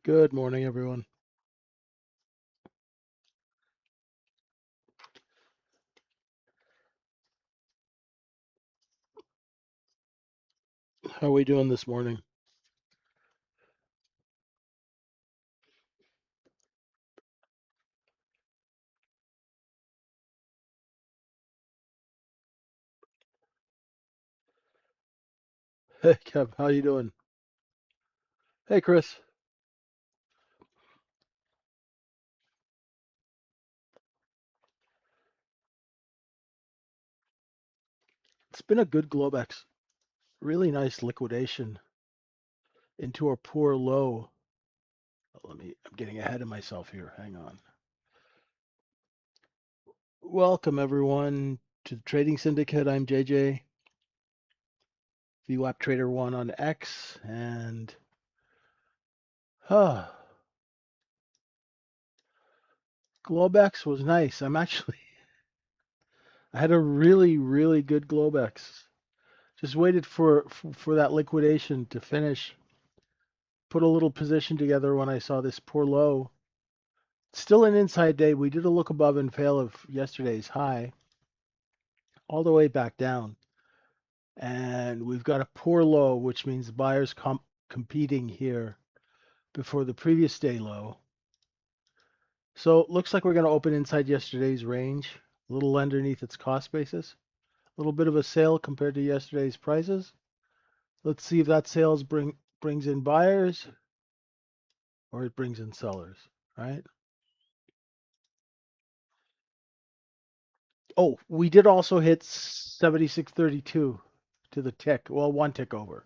Good morning, everyone. How are we doing this morning? Hey, Kev, how you doing? Hey, Chris. It's been a good Globex. Really nice liquidation into a poor low. I'm getting ahead of myself here. Hang on. Welcome, everyone, to the Trading Syndicate. I'm JJ, vwaptrader1 on X, and Globex was nice. I had a really good Globex. Just waited for that liquidation to finish. Put a little position together when I saw this poor low. Still an inside day. We did a look above and fail of yesterday's high, all the way back down. And we've got a poor low, which means buyers competing here before the previous day low. So it looks like we're going to open inside yesterday's range, a little underneath its cost basis. A little bit of a sale compared to yesterday's prices. Let's see if that sales brings in buyers or it brings in sellers, right? Oh, we did also hit 76.32 to the tick. Well, one tick over.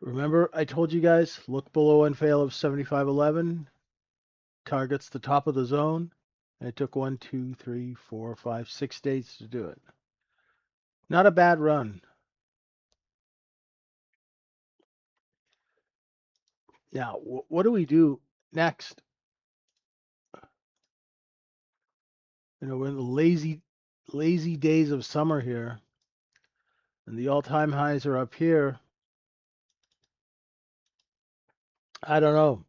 Remember, I told you guys, look below and fail of 75.11, targets the top of the zone. And it took 1, 2, 3, 4, 5, 6 days to do it. Not a bad run. Now, what do we do next? We're in the lazy days of summer here, and the all-time highs are up here. I don't know.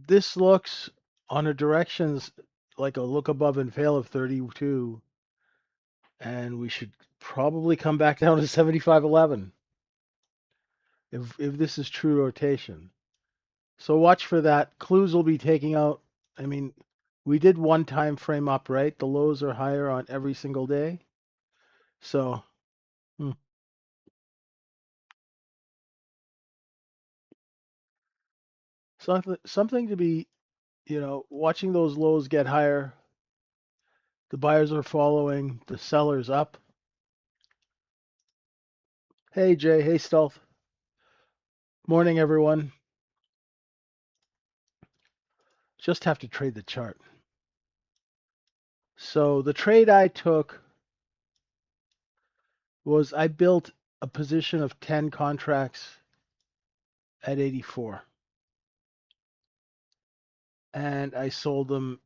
This looks on a directions like a look above and fail of 32, and we should probably come back down to 75.11 if this is true rotation. So watch for that. Clues will be taking out. I mean, we did one time frame up, right? The lows are higher on every single day. So something to be, watching those lows get higher. The buyers are following the sellers up. Hey Jay, hey Stealth. Morning everyone. Just have to trade the chart. So the trade I took was I built a position of 10 contracts at 84. And I sold them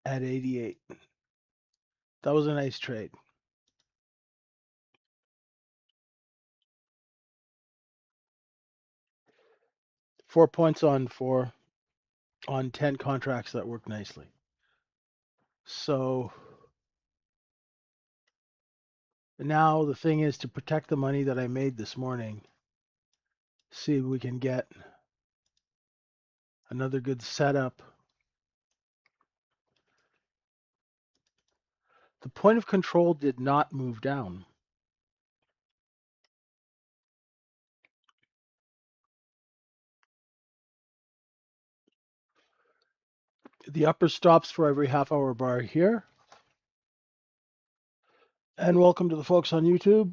at 88. That was a nice trade. Four points on 10 contracts that worked nicely. So now the thing is to protect the money that I made this morning. See if we can get another good setup. The point of control did not move down. The upper stops for every half-hour bar here. And welcome to the folks on YouTube.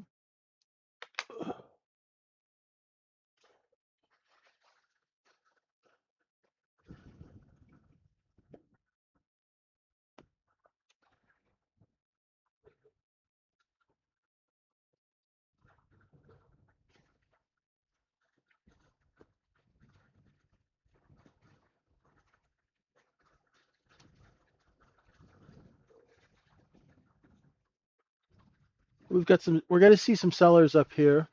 We're going to see some sellers up here.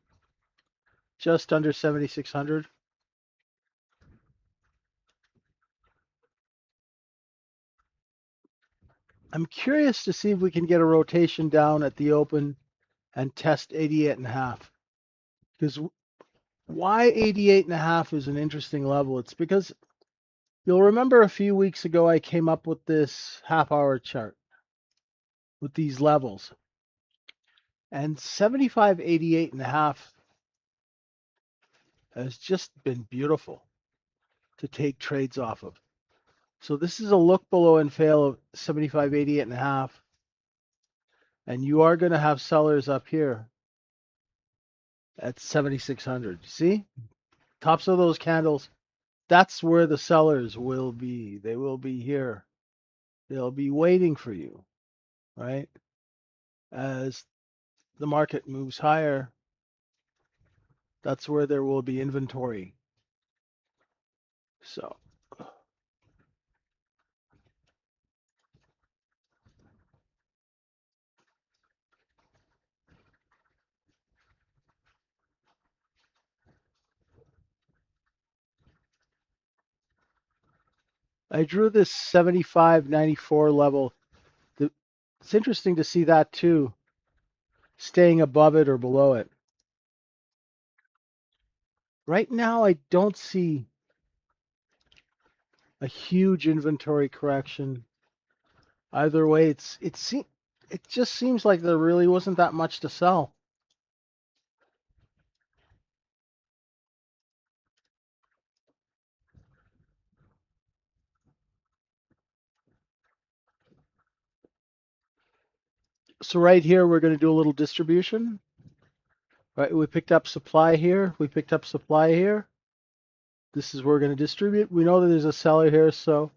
just under 7,600. I'm curious to see if we can get a rotation down at the open and test 88.5. Because why 88.5 is an interesting level? It's because you'll remember a few weeks ago I came up with this half-hour chart with these levels. And 75, 88.5 has just been beautiful to take trades off of. So this is a look below and fail of 75, 88.5. And you are going to have sellers up here at 7,600. See? Tops of those candles, that's where the sellers will be. They will be here. They'll be waiting for you, right? As the market moves higher, that's where there will be inventory. So I drew this 75.94 level. It's interesting to see that too, staying above it or below it. Right now, I don't see a huge inventory correction. Either way, it just seems like there really wasn't that much to sell. So right here, we're going to do a little distribution. Right, we picked up supply here. We picked up supply here. This is where we're going to distribute. We know that there's a seller here, so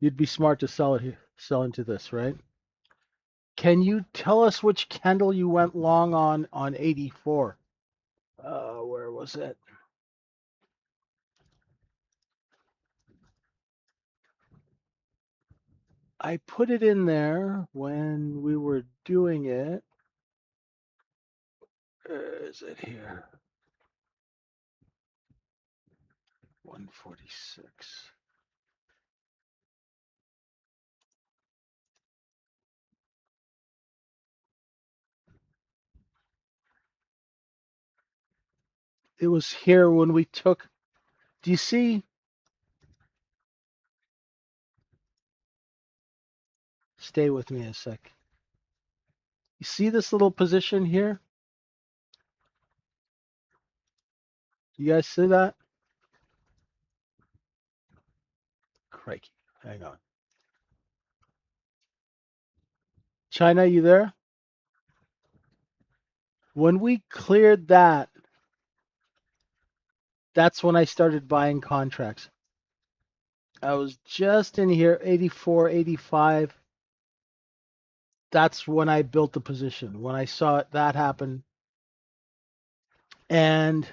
you'd be smart to sell it here, sell into this, right? Can you tell us which candle you went long on 84? Where was it? I put it in there when we were doing it. Where is it here? 146. It was here when we took. Do you see? Stay with me a sec. You see this little position here? You guys see that? Crikey. Hang on. China, you there? When we cleared that, that's when I started buying contracts. I was just in here, 84, 85. That's when I built the position, when I saw that happen. And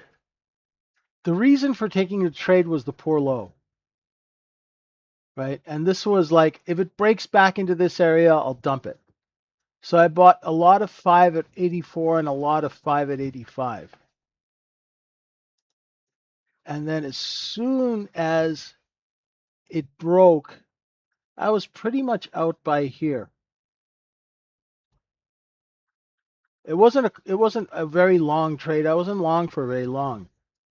the reason for taking the trade was the poor low, right? And this was like, if it breaks back into this area, I'll dump it. So I bought a lot of 5 at 84 and a lot of 5 at 85. And then as soon as it broke, I was pretty much out by here. It wasn't a very long trade. I wasn't long for very long.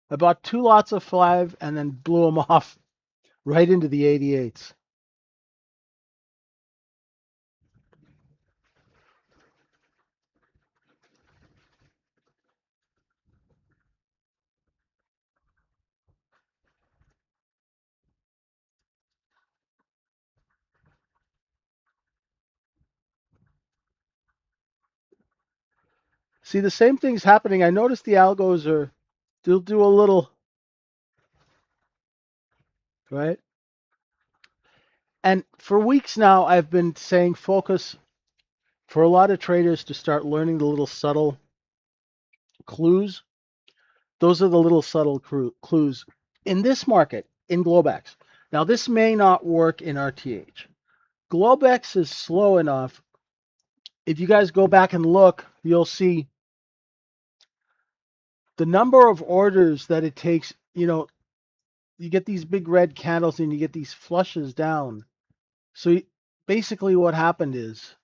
I bought 2 lots of 5 and then blew them off right into the 88s. See, the same thing's happening. I noticed the algos they'll do a little, right? And for weeks now, I've been saying focus for a lot of traders to start learning the little subtle clues. Those are the little subtle clues in this market, in Globex. Now, this may not work in RTH. Globex is slow enough. If you guys go back and look, you'll see The number of orders that it takes, you get these big red candles and you get these flushes down. So basically what happened is,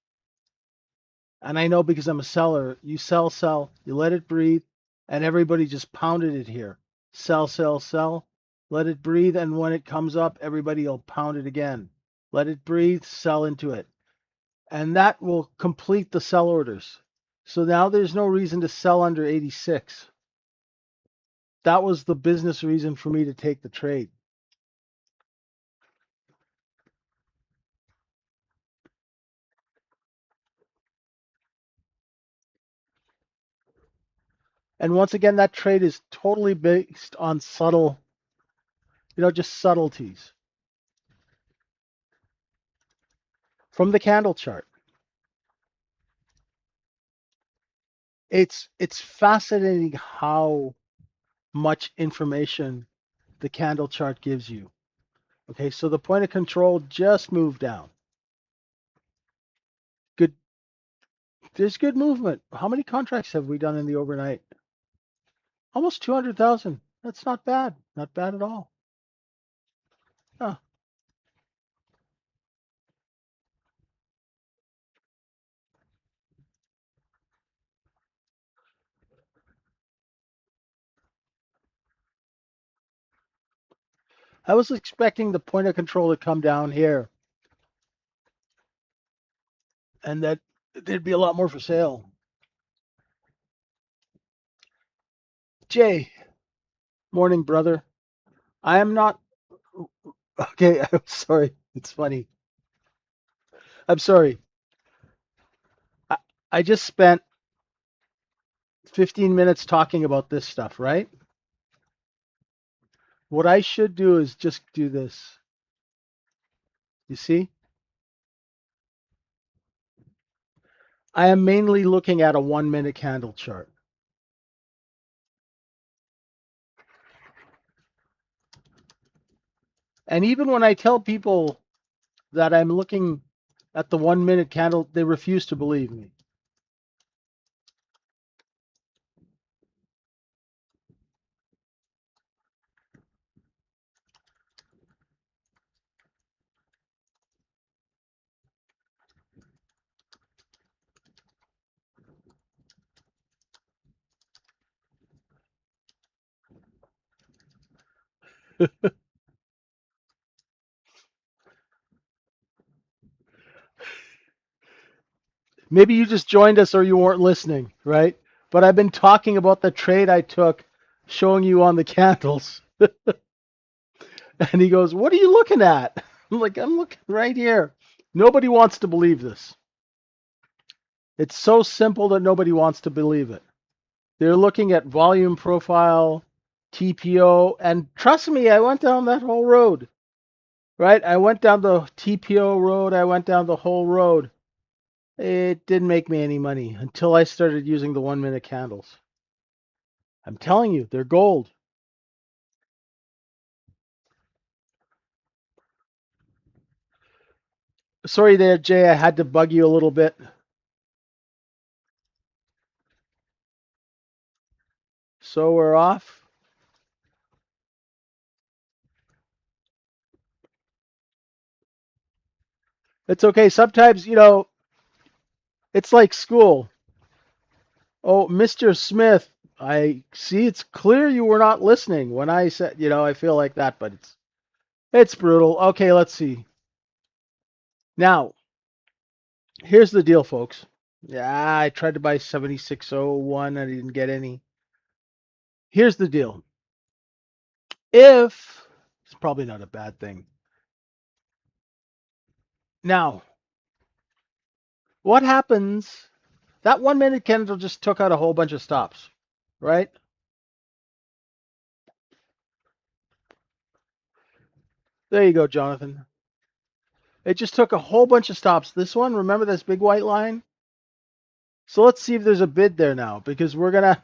and I know because I'm a seller, you sell, you let it breathe, and everybody just pounded it here. Sell, let it breathe, and when it comes up, everybody will pound it again. Let it breathe, sell into it. And that will complete the sell orders. So now there's no reason to sell under 86. That was the business reason for me to take the trade. And once again, that trade is totally based on just subtleties from the candle chart. It's fascinating how much information the candle chart gives you. Okay, so the point of control just moved down. Good. There's good movement. How many contracts have we done in the overnight? Almost 200,000. That's not bad. Not bad at all. Huh. I was expecting the point of control to come down here and that there'd be a lot more for sale. Jay, morning, brother. I am not. Okay, I'm sorry. It's funny. I'm sorry. I, I just spent 15 minutes talking about this stuff, right? What I should do is just do this. You see? I am mainly looking at a 1 minute candle chart. And even when I tell people that I'm looking at the 1 minute candle, they refuse to believe me. Maybe you just joined us or you weren't listening, right? But I've been talking about the trade I took, showing you on the candles. And he goes, "What are you looking at?" I'm like, "I'm looking right here." Nobody wants to believe this. It's so simple that nobody wants to believe it. They're looking at volume profile, TPO, and trust me, I went down that whole road, right? I went down the TPO road, I went down the whole road. It didn't make me any money until I started using the 1 minute candles. I'm telling you, they're gold. Sorry there, Jay, I had to bug you a little bit. So we're off. It's okay. Sometimes, it's like school. Oh, Mr. Smith, I see it's clear you were not listening when I said, I feel like that, but it's brutal. Okay, let's see. Now, here's the deal, folks. Yeah, I tried to buy 7601. I didn't get any. Here's the deal. If it's probably not a bad thing. Now, what happens? That 1 minute candle just took out a whole bunch of stops, right? There you go, Jonathan. It just took a whole bunch of stops. This one, remember this big white line? So let's see if there's a bid there now, because we're going to,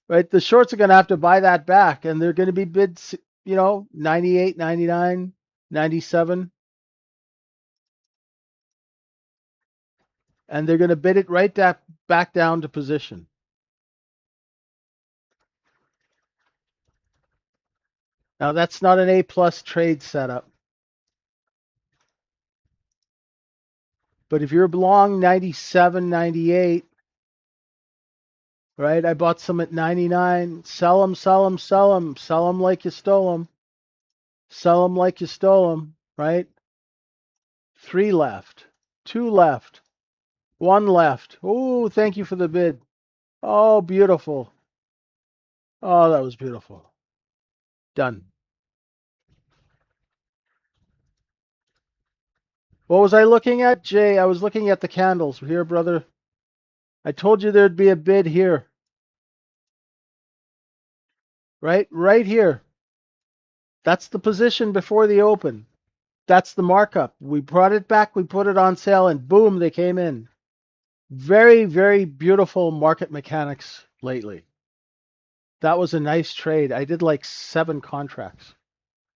right? The shorts are going to have to buy that back, and they're going to be bids, 98, 99, 97. And they're going to bid it right back down to position. Now that's not an A plus trade setup. But if you're long 97, 98, right? I bought some at 99. Sell them, sell them, sell them. Sell them like you stole them. Sell them like you stole them, right? 3 left. 2 left. 1 left. Oh, thank you for the bid. Oh, beautiful. Oh, that was beautiful. Done. What was I looking at, Jay? I was looking at the candles. Here, brother. I told you there'd be a bid here. Right? Right here. That's the position before the open. That's the markup. We brought it back, we put it on sale, and boom, they came in. Very, very beautiful market mechanics lately. That was a nice trade. I did like 7 contracts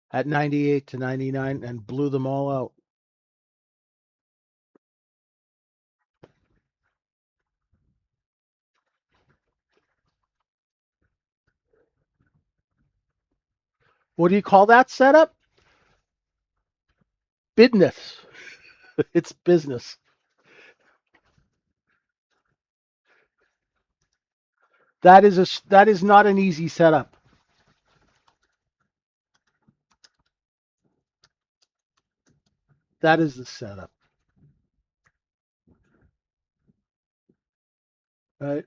at 98 to 99 and blew them all out. What do you call that setup? Business. It's business. That is not an easy setup. That is the setup. Right?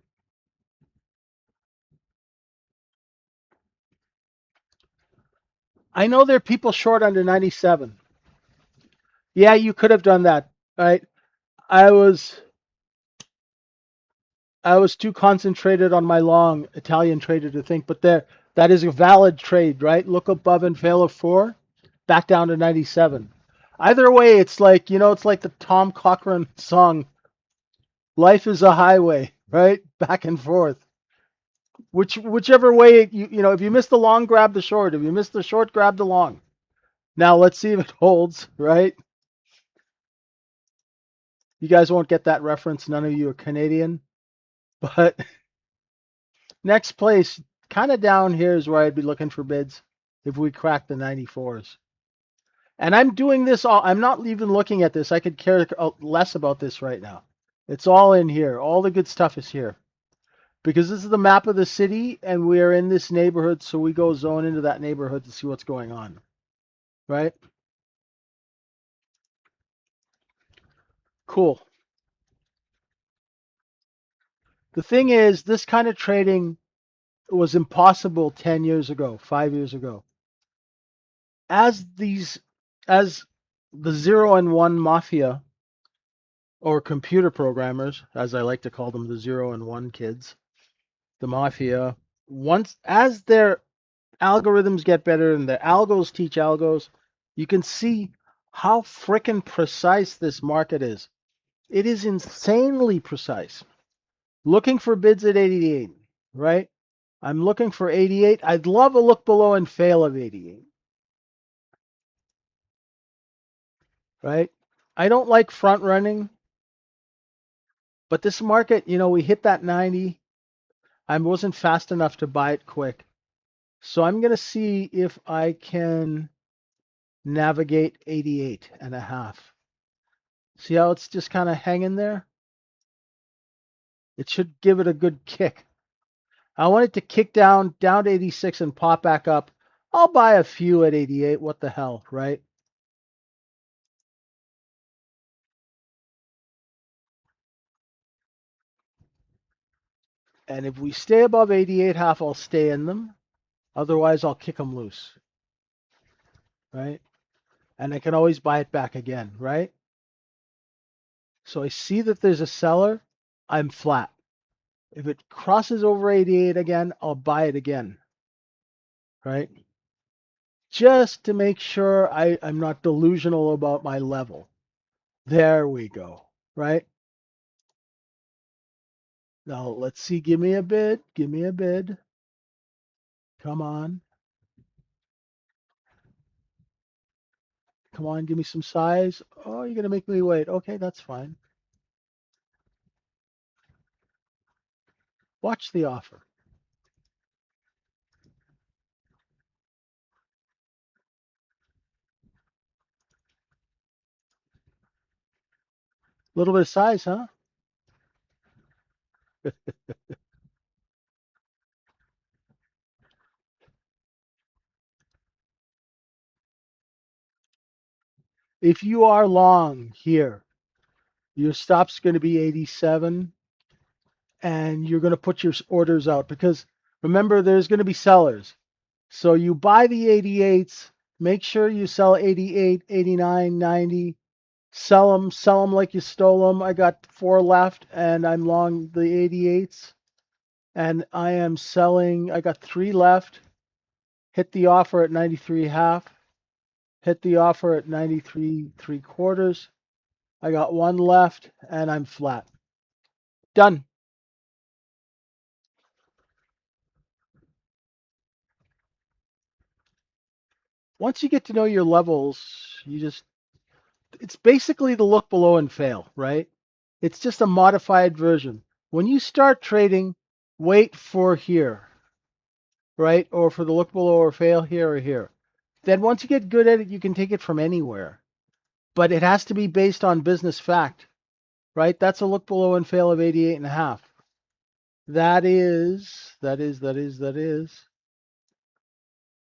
I know there are people short under 97. Yeah, you could have done that. Right? I was too concentrated on my long Italian trader to think, but that is a valid trade, right? Look above and fail of 4, back down to 97. Either way, it's like, it's like the Tom Cochrane song, Life is a Highway, right? Back and forth. Whichever way, if you miss the long, grab the short. If you miss the short, grab the long. Now let's see if it holds, right? You guys won't get that reference. None of you are Canadian. But next place, kind of down here is where I'd be looking for bids if we crack the 94s. And I'm doing this all, I'm not even looking at this. I could care less about this right now. It's all in here. All the good stuff is here. Because this is the map of the city and we are in this neighborhood, so we go zone into that neighborhood to see what's going on. Right? Cool. The thing is, this kind of trading was impossible 10 years ago, 5 years ago. As the 0 and 1 mafia, or computer programmers, as I like to call them, the 0 and 1 kids, the mafia, once as their algorithms get better and the algos teach algos, you can see how frickin' precise this market is. It is insanely precise. Looking for bids at 88, right? I'm looking for 88. I'd love a look below and fail of 88, right? I don't like front running, but this market, we hit that 90. I wasn't fast enough to buy it quick. So I'm going to see if I can navigate 88 and a half. See how it's just kind of hanging there? It should give it a good kick. I want it to kick down to 86 and pop back up. I'll buy a few at 88. What the hell, right? And if we stay above 88 half, I'll stay in them. Otherwise, I'll kick them loose, right? And I can always buy it back again, right? So I see that there's a seller. I'm flat. If it crosses over 88 again, I'll buy it again, right? Just to make sure I'm not delusional about my level. There we go, right? Now let's see. Give me a bid. Give me a bid. Come on. Come on, give me some size. Oh, you're going to make me wait. Okay, that's fine. Watch the offer. little bit of size, huh? If you are long here, your stop's going to be 87, and you're going to put your orders out because remember, there's going to be sellers. So you buy the 88s, make sure you sell 88, 89, 90, sell them like you stole them. I got 4 left, and I'm long the 88s, and I am selling. I got 3 left. Hit the offer at 93 half. Hit the offer at 93 3/4. I got 1 left, and I'm flat. Done. Once you get to know your levels, it's basically the look below and fail, right? It's just a modified version. When you start trading, wait for here, right? Or for the look below or fail here or here. Then once you get good at it, you can take it from anywhere. But it has to be based on business fact, right? That's a look below and fail of 88 and a half. That is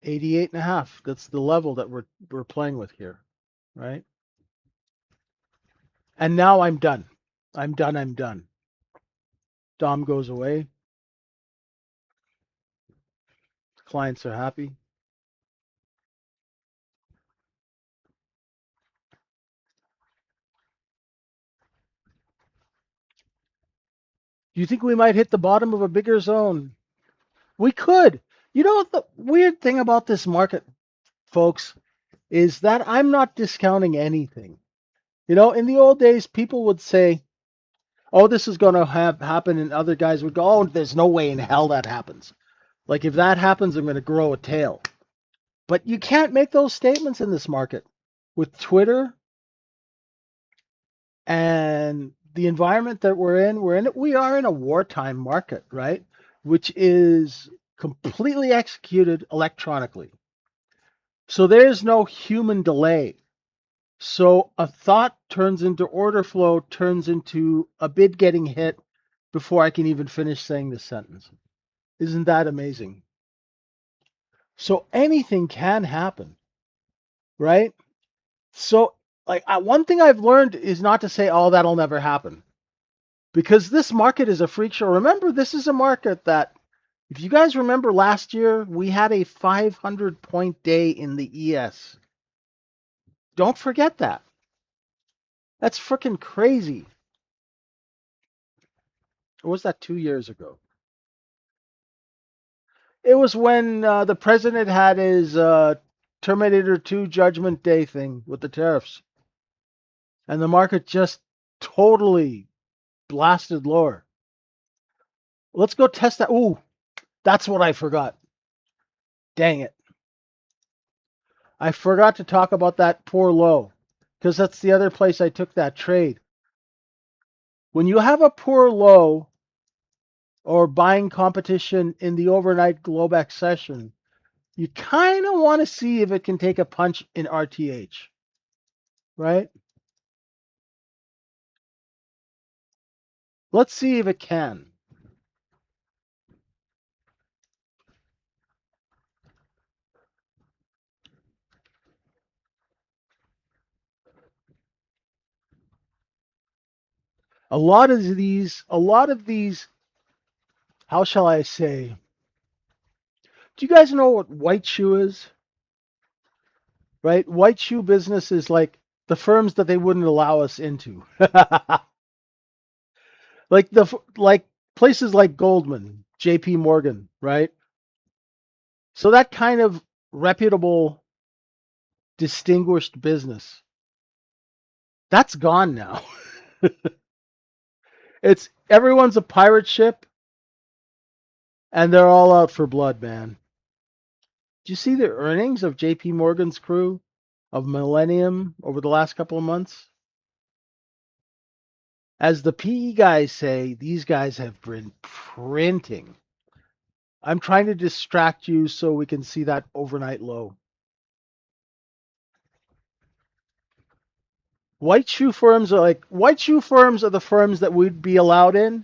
88 and a half. That's the level that we're playing with here, right? And now I'm done. I'm done. Dom goes away. Clients are happy. Do you think we might hit the bottom of a bigger zone? We could. You know, the weird thing about this market, folks, is that I'm not discounting anything. You know, in the old days, people would say, oh, this is going to happen, and other guys would go, oh, there's no way in hell that happens. Like, if that happens, I'm going to grow a tail. But you can't make those statements in this market. With Twitter and the environment that we are in a wartime market, right? Which is completely executed electronically. So there's no human delay. So a thought turns into order flow, turns into a bid getting hit before I can even finish saying the sentence. Isn't that amazing? So anything can happen, right? So like one thing I've learned is not to say, "Oh, that'll never happen," because this market is a freak show. Remember, this is a market that, if you guys remember last year, we had a 500-point day in the ES. Don't forget that. That's freaking crazy. Or was that 2 years ago? It was when the president had his Terminator 2 Judgment Day thing with the tariffs, and the market just totally blasted lower. Let's go test that. Ooh, that's what I forgot. Dang it. I forgot to talk about that poor low, because that's the other place I took that trade. When you have a poor low or buying competition in the overnight Globex session, you kind of want to see if it can take a punch in RTH, right? Let's see if it can. A lot of these, how shall I say? Do you guys know what white shoe is? Right? White shoe business is like the firms that they wouldn't allow us into. like places like Goldman, JP Morgan, right? So that kind of reputable, distinguished business, that's gone now. It's everyone's a pirate ship and they're all out for blood, man. Did you see the earnings of JP Morgan's crew of Millennium over the last couple of months? As the PE guys say, these guys have been printing. I'm trying to distract you so we can see that overnight low. White shoe firms are the firms that we'd be allowed in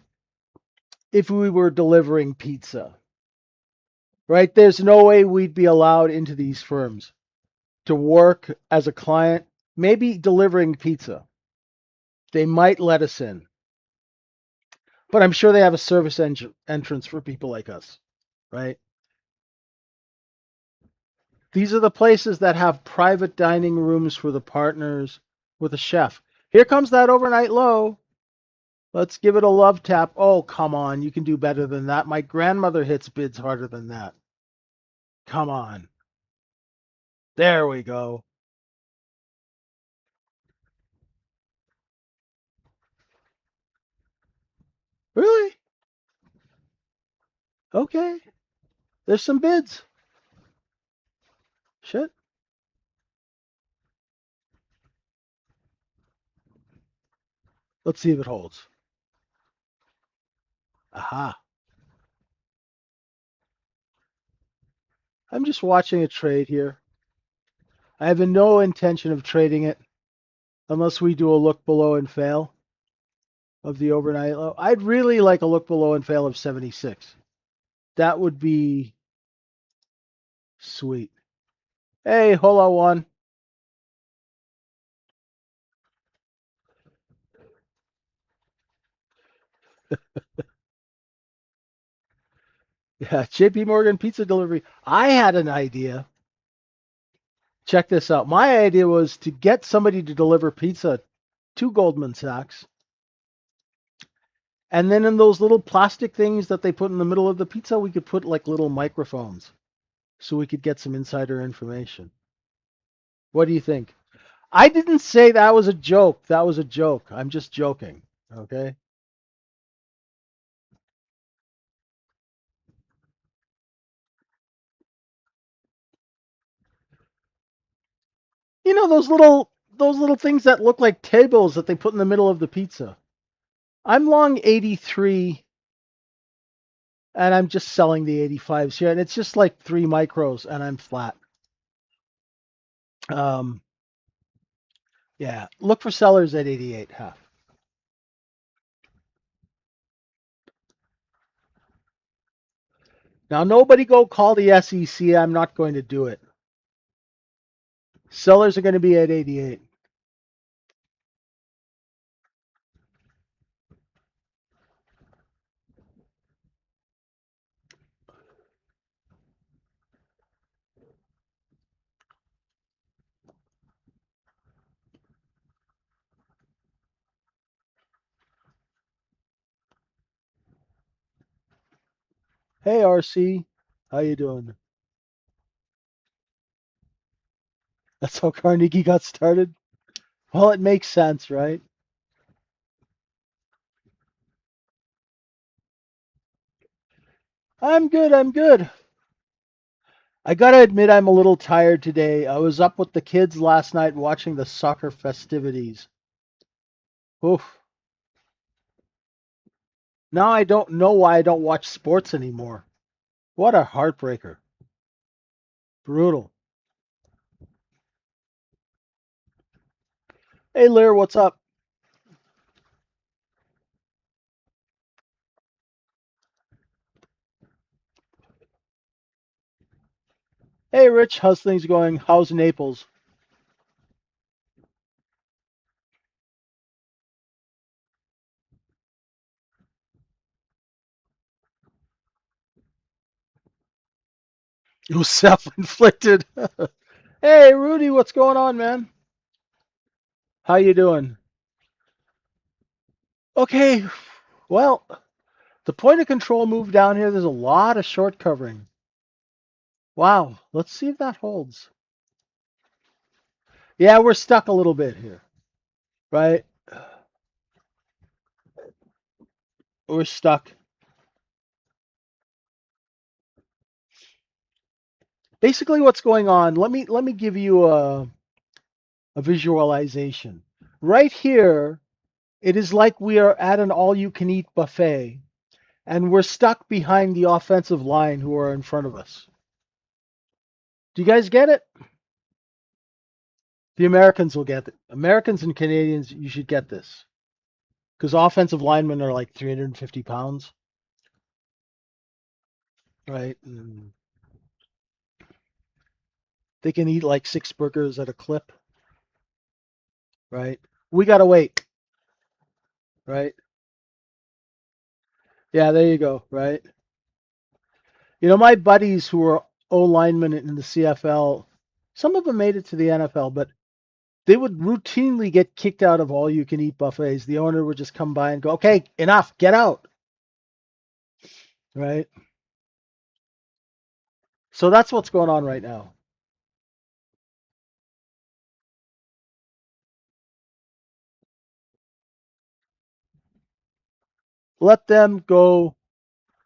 if we were delivering pizza. Right? There's no way we'd be allowed into these firms to work as a client, maybe delivering pizza. They might let us in. But I'm sure they have a service entrance for people like us, right? These are the places that have private dining rooms for the partners with a chef. Here comes that overnight low. Let's give it a love tap. Oh, come on. You can do better than that. My grandmother hits bids harder than that. Come on. There we go. Really? Okay. There's some bids. Shit. Let's see if it holds. Aha. I'm just watching a trade here. I have no intention of trading it unless we do a look below and fail of the overnight low. I'd really like a look below and fail of 76. That would be sweet. Hey, Hola One. Yeah, JP Morgan pizza delivery. I had an idea. Check this out. My idea was to get somebody to deliver pizza to Goldman Sachs. And then in those little plastic things that they put in the middle of the pizza, we could put like little microphones so we could get some insider information. What do you think? I didn't say that was a joke. That was a joke. I'm just joking. Okay. You know those little things that look like tables that they put in the middle of the pizza. I'm long 83 and I'm just selling the 85s here and it's just like 3 micros and I'm flat. Um yeah, look for sellers at 88 half. Now nobody go call the SEC. I'm not going to do it. Sellers are going to be at 88. Hey RC, how you doing? That's how Carnegie got started. Well, it makes sense, right? I'm good. I'm good. I gotta admit, I'm a little tired today. I was up with the kids last night watching the soccer festivities. Oof. Now I don't know why I don't watch sports anymore. What a heartbreaker. Brutal. Hey, Lear, what's up? Hey, Rich, how's things going? How's Naples? It was self-inflicted. Hey, Rudy, what's going on, man? How you doing? Okay, well, the point of control move down here, there's a lot of short covering. Wow, let's see if that holds. Yeah, we're stuck a little bit here, right? We're stuck. Basically, what's going on? Let me give you a visualization. Right here, it is like we are at an all-you-can-eat buffet, and we're stuck behind the offensive line who are in front of us. Do you guys get it? The Americans will get it. Americans and Canadians, you should get this. Because offensive linemen are like 350 pounds, right? And they can eat like 6 burgers at a clip, right? We got to wait, right? Yeah, there you go, right? You know, my buddies who were O linemen in the CFL, some of them made it to the NFL, but they would routinely get kicked out of all you can eat buffets. The owner would just come by and go, okay, enough, get out, right? So that's what's going on right now. Let them go.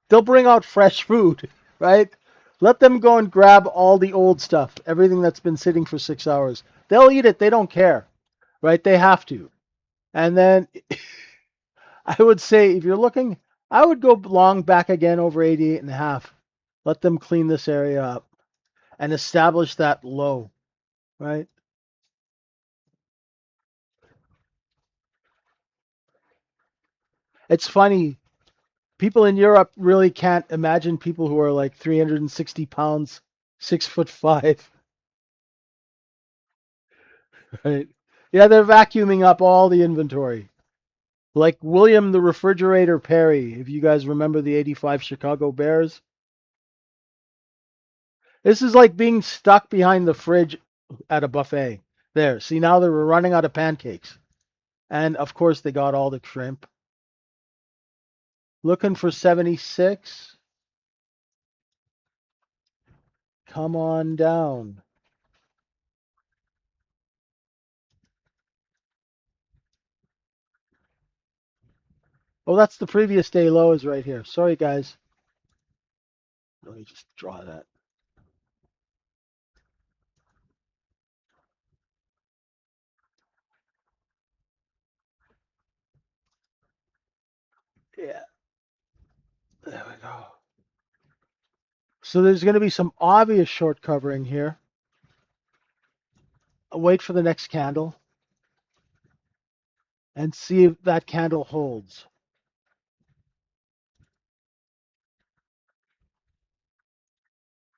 They'll bring out fresh food, right? Let them go and grab all the old stuff, everything that's been sitting for 6 hours. They'll eat it. They don't care, right? They have to. And then I would say if you're looking, I would go long back again over 88 and a half. Let them clean this area up and establish that low, right? It's funny. People in Europe really can't imagine people who are like 360 pounds, 6'5", right? Yeah, they're vacuuming up all the inventory. Like William the Refrigerator Perry, if you guys remember the 85 Chicago Bears. This is like being stuck behind the fridge at a buffet. There, see now they were running out of pancakes. And of course they got all the shrimp. Looking for 76. Come on down. Oh, that's the previous day low is right here. Sorry, guys. Let me just draw that. Yeah, there we go. So there's going to be some obvious short covering here. I'll wait for the next candle and see if that candle holds.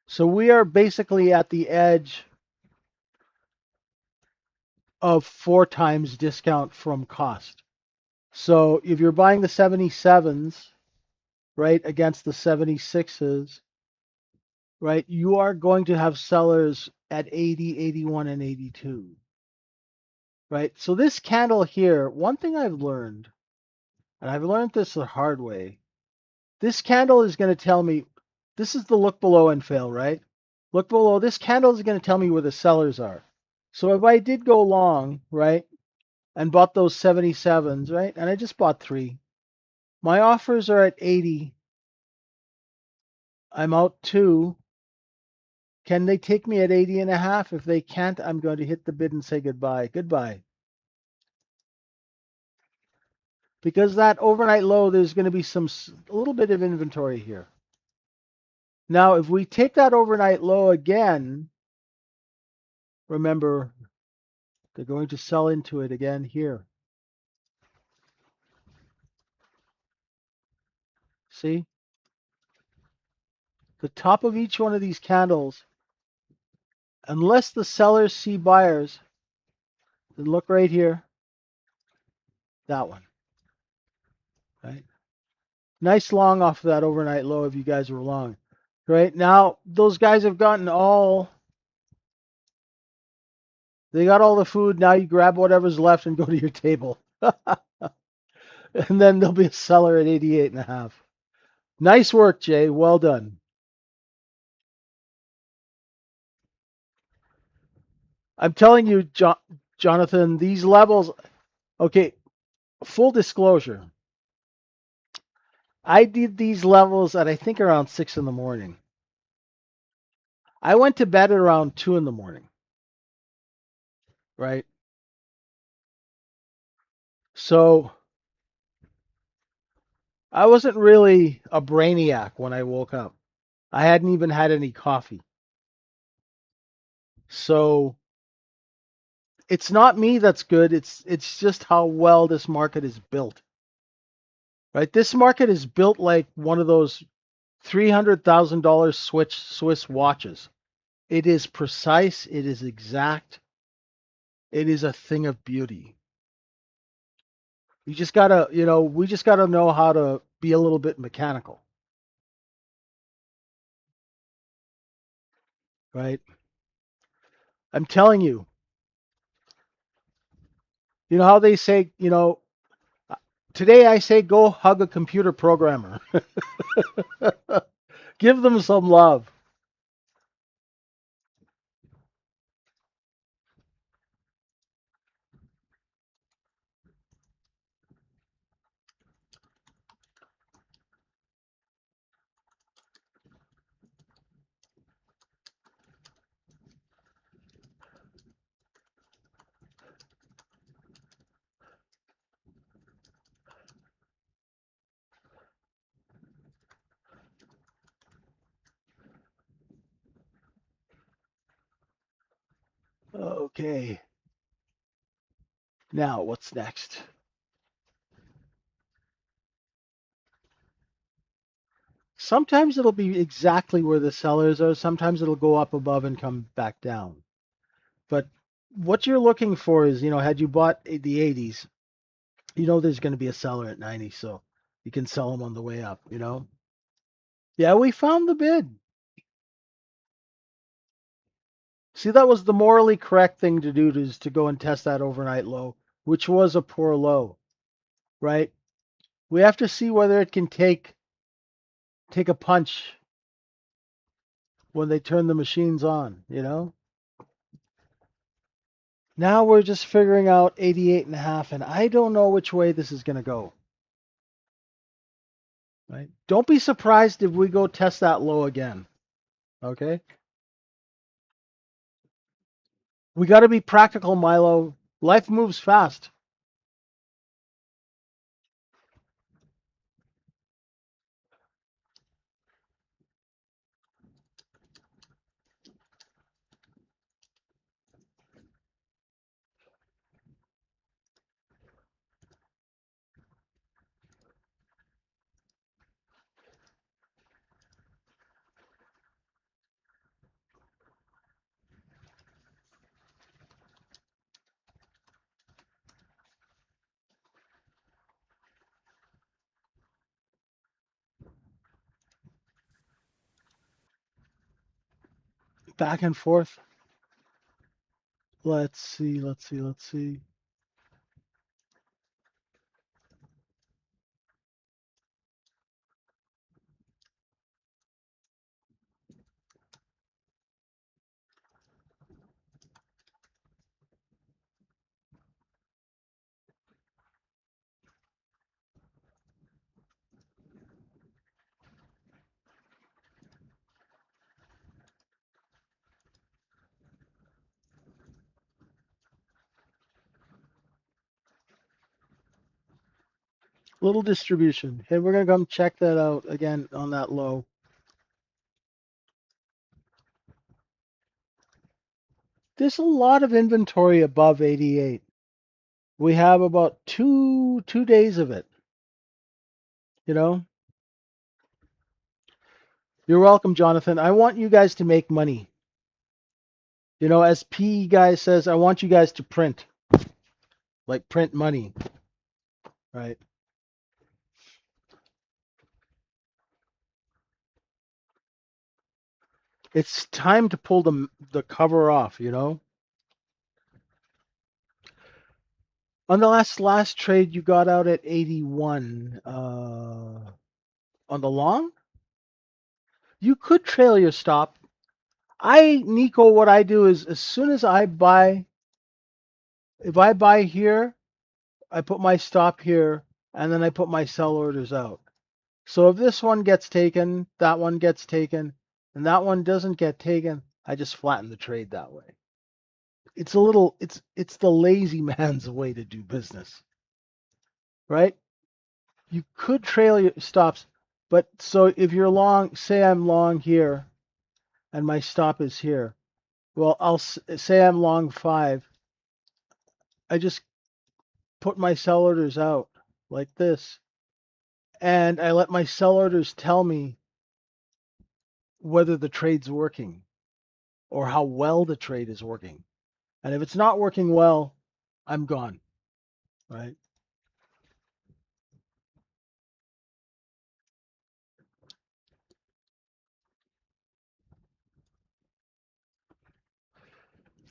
So we are basically at the edge of 4 times discount from cost. So if you're buying the 77s, right, against the 76s, right, you are going to have sellers at 80, 81, and 82. Right? So this candle here, one thing I've learned, and I've learned this the hard way, this candle is going to tell me, this is the look below and fail, right? Look below, this candle is going to tell me where the sellers are. So if I did go long, right, and bought those 77s, right, and I just bought 3, my offers are at 80. I'm out 2. Can they take me at 80 and a half? If they can't, I'm going to hit the bid and say goodbye. Goodbye. Because that overnight low, there's going to be a little bit of inventory here. Now, if we take that overnight low again, remember, they're going to sell into it again here. See? The top of each one of these candles, unless the sellers see buyers, then look right here, that one, right? Nice long off of that overnight low if you guys were long. Right? Now, those guys have gotten they got all the food. Now you grab whatever's left and go to your table. And then there'll be a seller at 88 and a half. Nice work, Jay. Well done. I'm telling you, Jonathan, these levels, okay, full disclosure. I did these levels at I think around 6 in the morning. I went to bed at around 2 in the morning. Right? So I wasn't really a brainiac when I woke up. I hadn't even had any coffee. So It's not me that's good. It's just how well this market is built. Right? This market is built like one of those $300,000 Swiss watches. It is precise, it is exact, it is a thing of beauty. You just gotta, we just gotta know how to be a little bit mechanical, right? I'm telling you, you know how they say, today I say go hug a computer programmer. Give them some love. Okay. Now, what's next? Sometimes it'll be exactly where the sellers are. Sometimes it'll go up above and come back down. But what you're looking for is, had you bought the 80s, there's going to be a seller at 90, so you can sell them on the way up. Yeah, we found the bid. See, that was the morally correct thing to do, is to go and test that overnight low, which was a poor low, right? We have to see whether it can take a punch when they turn the machines on. Now we're just figuring out 88.5, and I don't know which way this is going to go. Right? Don't be surprised if we go test that low again. Okay? We got to be practical, Milo. Life moves fast. Back and forth. Let's see. Little distribution. Hey, we're going to come check that out again on that low. There's a lot of inventory above 88. We have about two days of it. You're welcome, Jonathan. I want you guys to make money. As P guy says, I want you guys to print, like print money, right? It's time to pull the cover off. On the last trade, you got out at 81. On the long, you could trail your stop. Nico, what I do is, as soon as I buy, if I buy here, I put my stop here, and then I put my sell orders out. So if this one gets taken, that one gets taken, and that one doesn't get taken, I just flatten the trade that way. It's the lazy man's way to do business, right? You could trail your stops, but so if you're long, say I'm long here, and my stop is here. Well, I'll say I'm long 5. I just put my sell orders out like this, and I let my sell orders tell me whether the trade's working or how well the trade is working. And if it's not working well, I'm gone, right?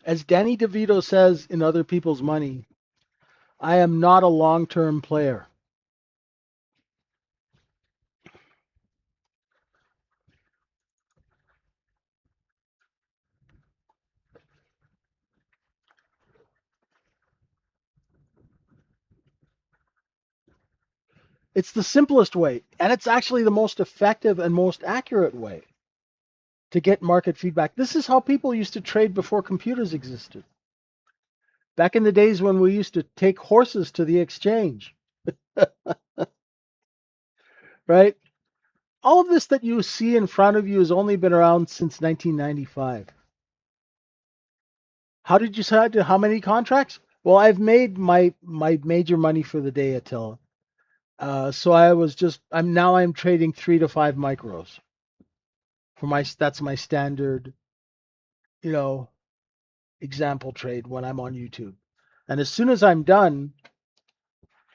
As Danny DeVito says in Other People's Money, I am not a long-term player. It's the simplest way, and it's actually the most effective and most accurate way to get market feedback. This is how people used to trade before computers existed. Back in the days when we used to take horses to the exchange, right? All of this that you see in front of you has only been around since 1995. How did you decide to how many contracts? Well, I've made my major money for the day, Attila. So I'm trading 3 to 5 micros for that's my standard, you know, example trade when I'm on YouTube. And as soon as I'm done,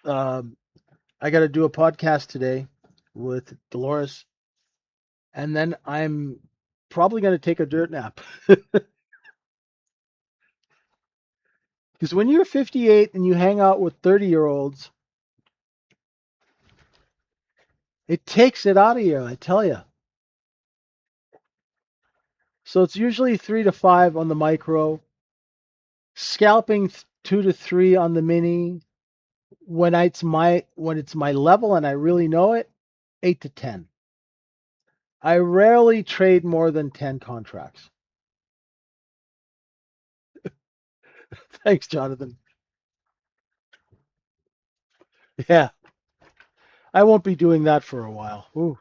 um, I got to do a podcast today with Dolores, and then I'm probably going to take a dirt nap. Because when you're 58 and you hang out with 30-year-olds, it takes it out of you, I tell you. So it's usually 3 to 5 on the micro, scalping 2 to 3 on the mini. When it's my level and I really know it, 8 to 10. I rarely trade more than 10 contracts. Thanks, Jonathan. Yeah, I won't be doing that for a while. Ooh.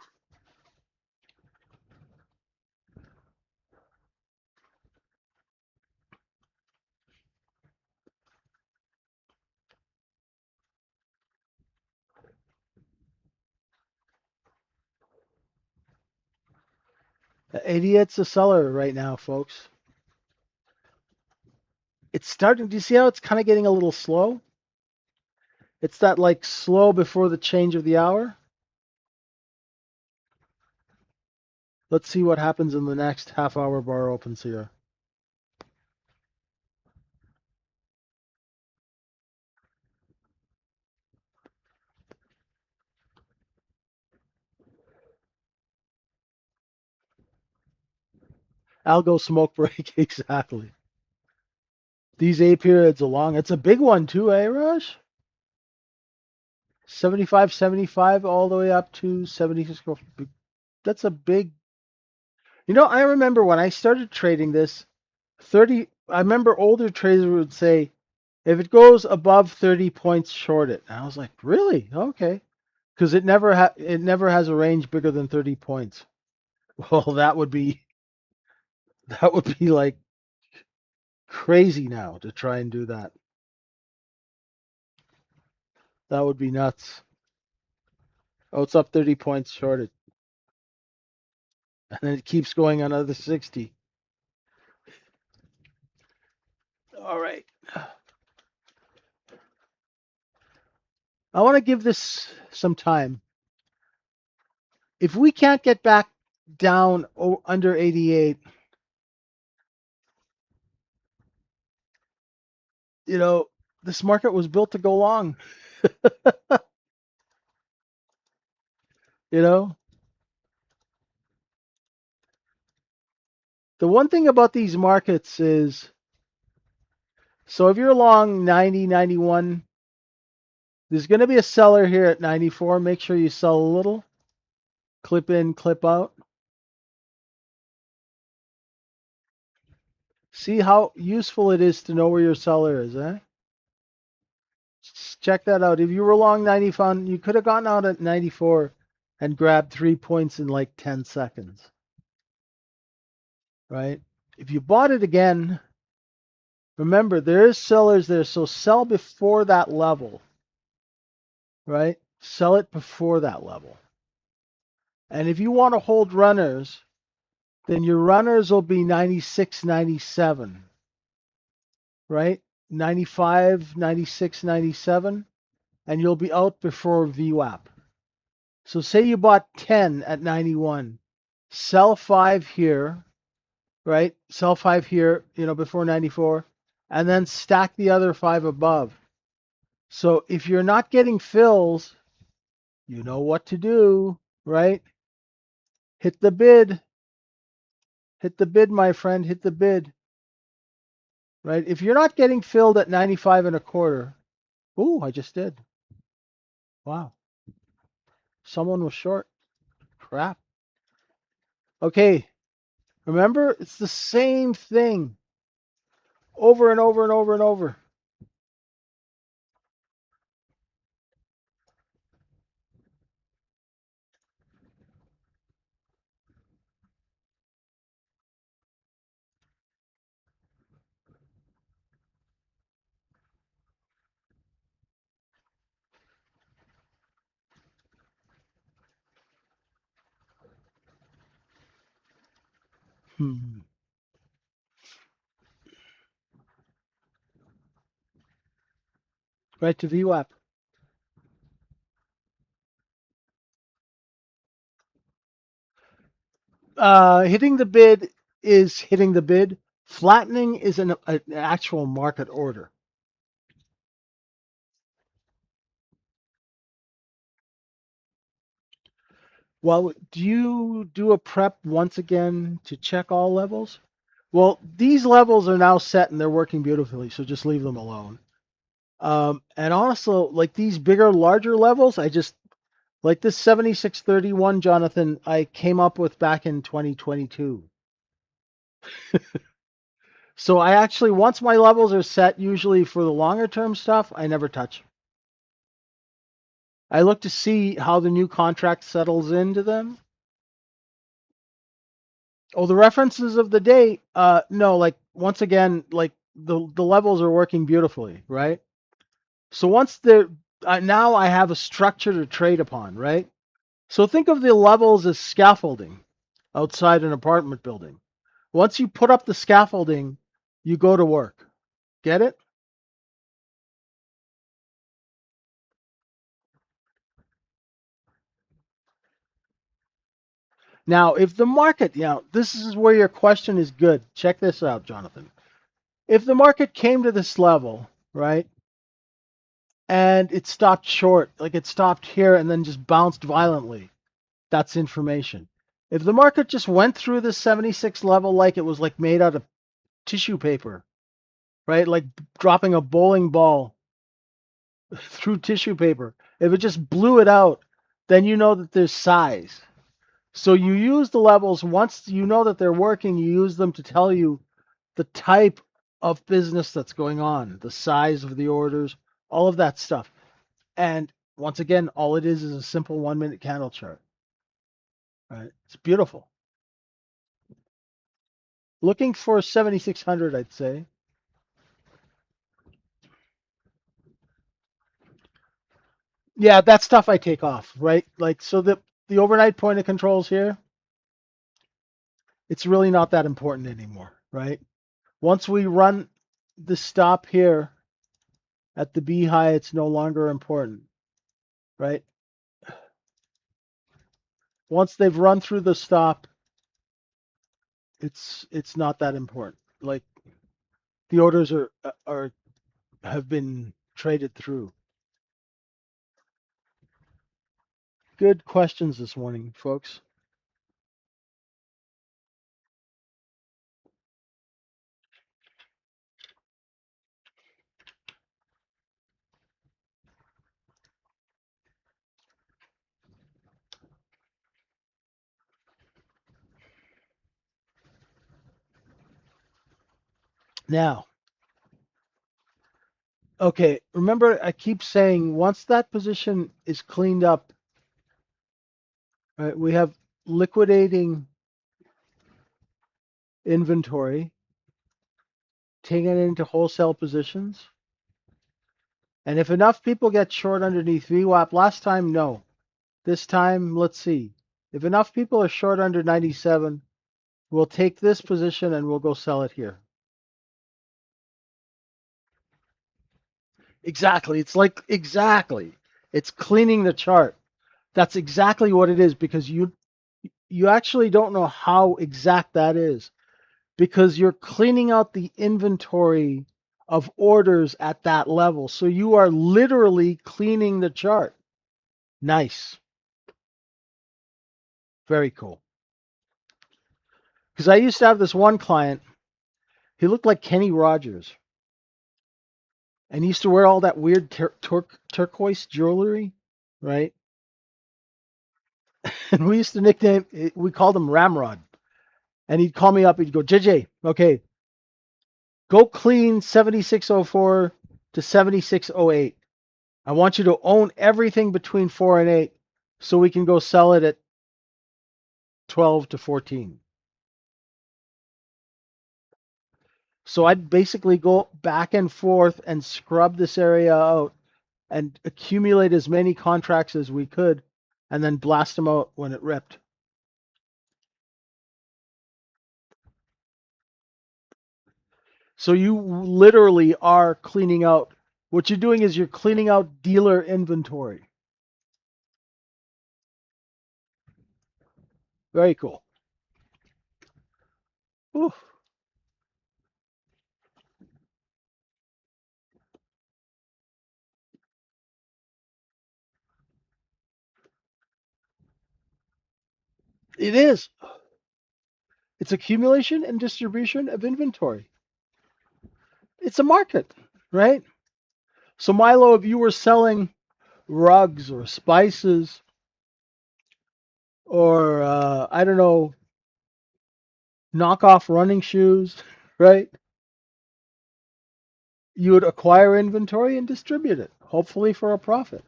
Idiot's a seller right now, folks. It's starting. Do you see how it's kind of getting a little slow? It's that like slow before the change of the hour. Let's see what happens in the next half-hour bar opens here. Algo smoke break, exactly. These A periods are long. It's a big one too, eh, Raj? 75, 75, all the way up to 76. That's a big. I remember when I started trading this, 30. I remember older traders would say, if it goes above 30 points, short it. And I was like, really? Okay. Because it never has a range bigger than 30 points. Well, that would be like crazy now to try and do that. That would be nuts. Oh, it's up 30 points shorted. And then it keeps going another 60. All right. I want to give this some time. If we can't get back down under 88, this market was built to go long. you know, the one thing about these markets is, so if you're long 90, 91, there's going to be a seller here at 94. Make sure you sell a little. Clip in, clip out. See how useful it is to know where your seller is, eh? Check that out. If you were long 95, you could have gotten out at 94 and grabbed 3 points in like 10 seconds, right? If you bought it again, Remember, there is sellers there, so sell before that level, right? Sell it before that level. And if you want to hold runners, then your runners will be 96, 97, right? 95, 96, 97, and you'll be out before VWAP. So say you bought 10 at 91, sell 5 here, right? Sell 5 here, before 94, and then stack the other 5 above. So if you're not getting fills, you know what to do, right? Hit the bid. Hit the bid, my friend. Hit the bid, right? If you're not getting filled at 95 and a quarter, ooh, I just did. Wow. Someone was short. Crap. Okay. Remember, it's the same thing over and over and over and over. Right to VWAP. Hitting the bid is hitting the bid. Flattening is an actual market order. Well, do you do a prep once again to check all levels? Well, these levels are now set and they're working beautifully, so just leave them alone. And also, like these bigger, larger levels, like this 7631, Jonathan, I came up with back in 2022. So I actually, once my levels are set, usually for the longer term stuff, I never touch. I look to see how the new contract settles into them. Oh, the references of the day, no, like once again, like the levels are working beautifully, right? So once they're now I have a structure to trade upon, right? So think of the levels as scaffolding outside an apartment building. Once you put up the scaffolding, you go to work. Get it? Now, if the market, this is where your question is good. Check this out, Jonathan. If the market came to this level, right, and it stopped short, like it stopped here and then just bounced violently, that's information. If the market just went through the 76 level like it was like made out of tissue paper, right, like dropping a bowling ball through tissue paper, if it just blew it out, then you know that there's size. So you use the levels once you know that they're working, you use them to tell you the type of business that's going on, the size of the orders, all of that stuff. And once again, all it is a simple 1 minute candle chart. Right? It's beautiful. Looking for 7,600, I'd say. Yeah, that stuff I take off, right? Like, so the overnight point of controls here, it's really not that important anymore, right? Once we run the stop here at the B high, it's no longer important, right? Once they've run through the stop, it's not that important. Like the orders are have been traded through. Good questions this morning, folks. Now, okay, remember I keep saying once that position is cleaned up, right, we have liquidating inventory taking it into wholesale positions. And if enough people get short underneath VWAP, last time, no. This time, let's see. If enough people are short under 97, we'll take this position and we'll go sell it here. Exactly. Exactly. It's cleaning the chart. That's exactly what it is, because you actually don't know how exact that is, because you're cleaning out the inventory of orders at that level. So you are literally cleaning the chart. Nice. Very cool. Because I used to have this one client, he looked like Kenny Rogers. And he used to wear all that weird turquoise jewelry, right? And we used to we called him Ramrod. And he'd call me up, he'd go, JJ, okay, go clean 7604 to 7608. I want you to own everything between 4 and 8 so we can go sell it at 12 to 14. So I'd basically go back and forth and scrub this area out and accumulate as many contracts as we could and then blast them out when it ripped. So you literally are cleaning out. What you're doing is you're cleaning out dealer inventory. Very cool. Whew. It is. It's accumulation and distribution of inventory. It's a market, right? So Milo, if you were selling rugs or spices or I don't know, knockoff running shoes, right? You would acquire inventory and distribute it, hopefully for a profit.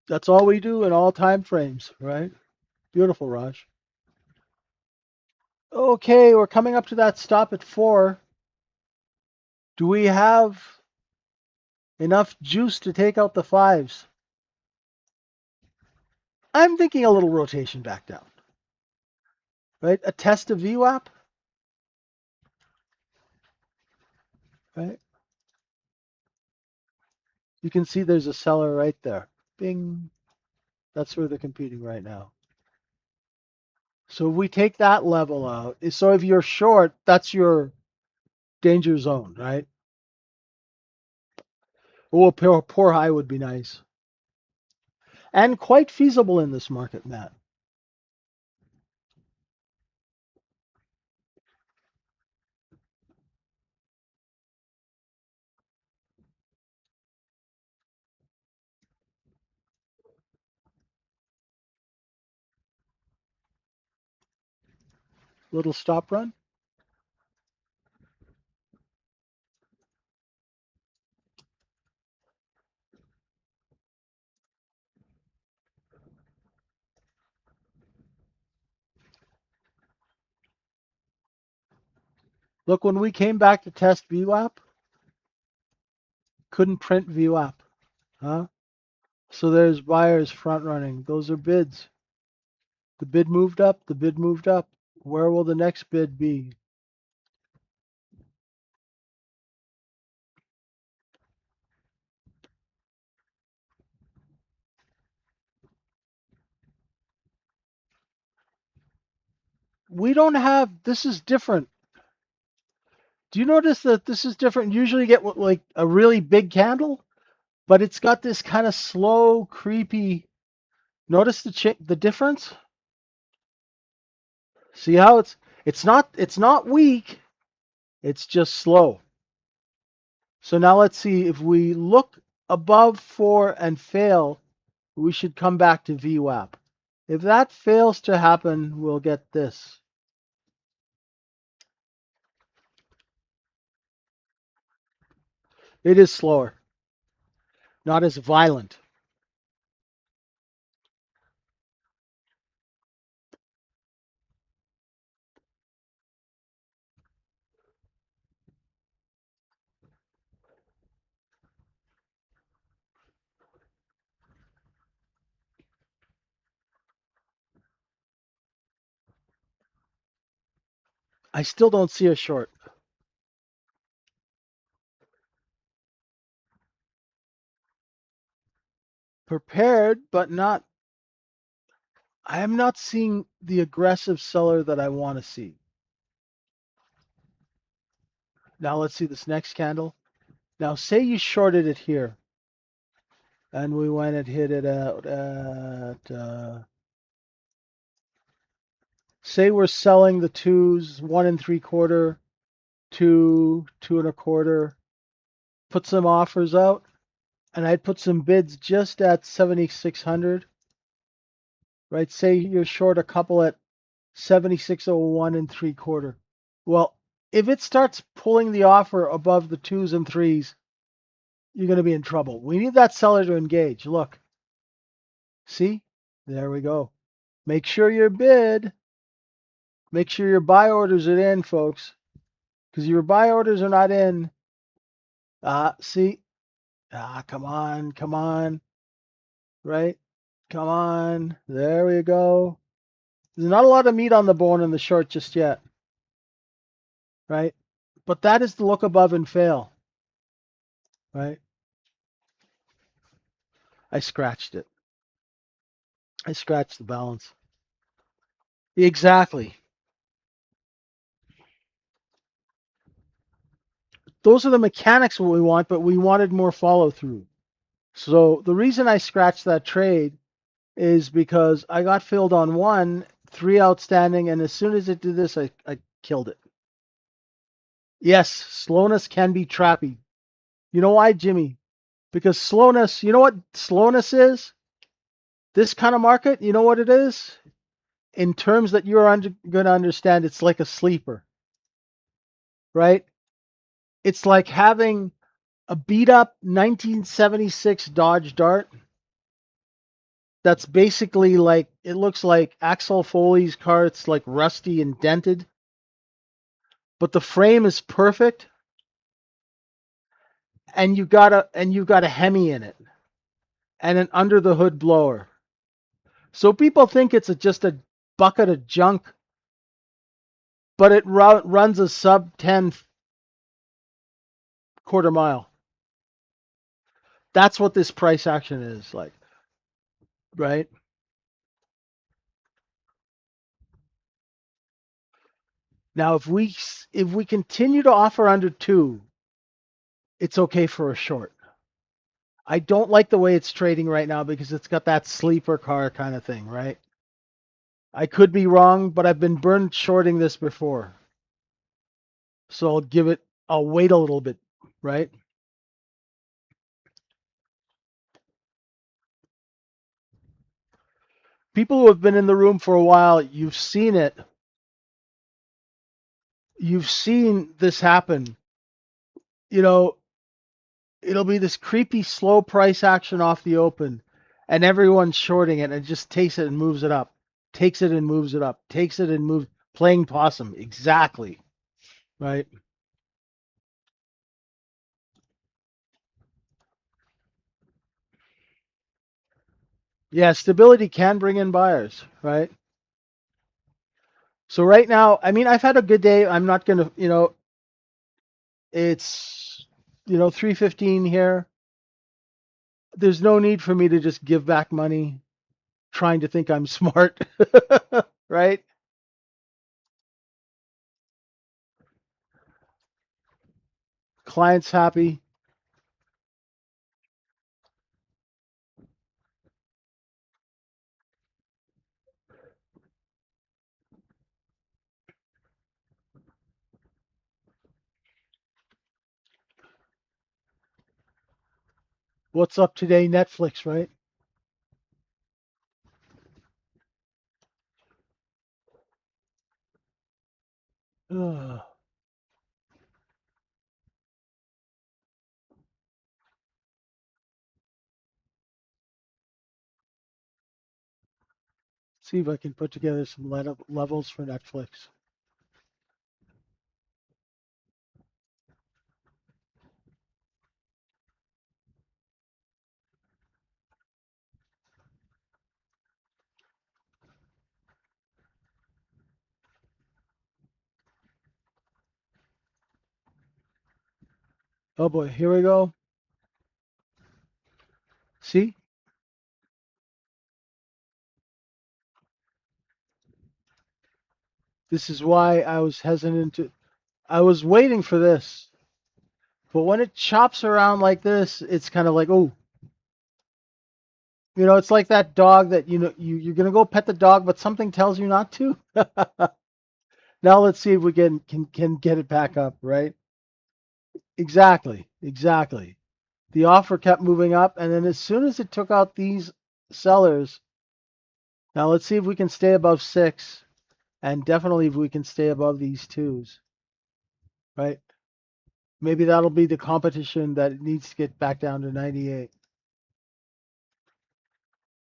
That's all we do in all time frames, right? Beautiful, Raj. Okay, we're coming up to that stop at 4. Do we have enough juice to take out the 5s? I'm thinking a little rotation back down, right? A test of VWAP, right? You can see there's a seller right there. Bing. That's where they're competing right now. So if we take that level out, so if you're short, that's your danger zone, right? Oh, a poor high would be nice. And quite feasible in this market, Matt. Little stop run. Look, when we came back to test VWAP, couldn't print VWAP, huh? So there's buyers front running. Those are bids. The bid moved up. The bid moved up. Where will the next bid be? We don't have, this is different. Do you notice that this is different? Usually you get like a really big candle, but it's got this kind of slow, creepy. Notice the difference? See how it's not weak, it's just slow. So now let's see, if we look above 4 and fail, we should come back to VWAP. If that fails to happen, we'll get this. It is slower, not as violent. I still don't see a short. Prepared, but not. I am not seeing the aggressive seller that I want to see. Now let's see this next candle. Now say you shorted it here, and we went and hit it out at. Say we're selling the twos, 1 3/4, two, 2 1/4. Put some offers out, and I'd put some bids just at 7,600. Right? Say you're short a couple at 76.01 3/4. Well, if it starts pulling the offer above the twos and threes, you're going to be in trouble. We need that seller to engage. Look, see, there we go. Make sure your bid, make sure your buy orders are in, folks, because your buy orders are not in. See, come on, right? Come on, there we go. There's not a lot of meat on the bone in the short just yet, right? But that is the look above and fail, right? I scratched it. I scratched the balance. Exactly. Those are the mechanics what we want, but we wanted more follow through. So the reason I scratched that trade is because I got filled on one, three outstanding, and as soon as it did this, I killed it. Yes, slowness can be trappy. You know why, Jimmy? Because slowness, you know what slowness is? This kind of market, you know what it is? In terms that you're going to understand, it's like a sleeper, right? It's like having a beat up 1976 Dodge Dart that's basically like, it looks like Axel Foley's car. It's like rusty and dented, but the frame is perfect, and you got a Hemi in it and an under the hood blower. So people think it's just a bucket of junk, but it runs a sub 10 quarter mile. That's what this price action is like, right? Now, if we continue to offer under two, it's okay for a short. I don't like the way it's trading right now because it's got that sleeper car kind of thing, right? I could be wrong, but I've been burned shorting this before. So I'll wait a little bit, right? People who have been in the room for a while, you've seen it. You've seen this happen. You know, it'll be this creepy, slow price action off the open, and everyone's shorting it and just takes it and moves it up, takes it and moves it up, takes it and moves, playing possum. Exactly, right? Yeah, stability can bring in buyers, right? So right now, I mean, I've had a good day. I'm not gonna, it's 3:15 here. There's no need for me to just give back money trying to think I'm smart, right? Client's happy. What's up today? Netflix, right? Ugh. See if I can put together some levels for Netflix. Oh boy, here we go. See, this is why I was hesitant to. I was waiting for this, but when it chops around like this, it's kind of like, oh, it's like that dog that you're gonna go pet the dog, but something tells you not to. Now let's see if we can get it back up, right? Exactly, exactly. The offer kept moving up, and then as soon as it took out these sellers, now let's see if we can stay above 6, and definitely if we can stay above these twos, right? Maybe that'll be the competition that it needs to get back down to 98.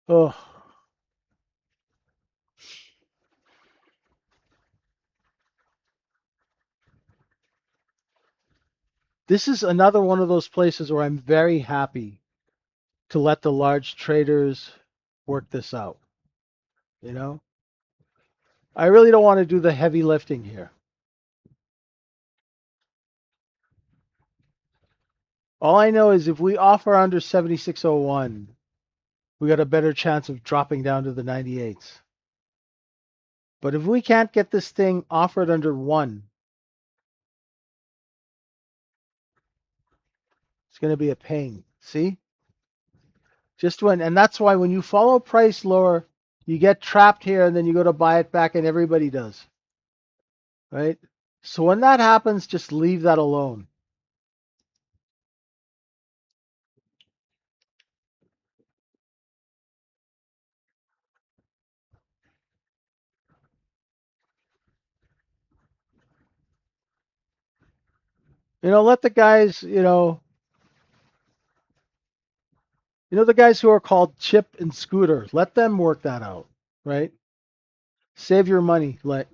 Oh, this is another one of those places where I'm very happy to let the large traders work this out. You know, I really don't want to do the heavy lifting here. All I know is if we offer under 7601, we got a better chance of dropping down to the 98s. But if we can't get this thing offered under 1, it's going to be a pain. See? Just when, and that's why when you follow price lower, you get trapped here and then you go to buy it back and everybody does. Right? So when that happens, just leave that alone. Let the guys, the guys who are called Chip and Scooter, let them work that out, right? Save your money, right?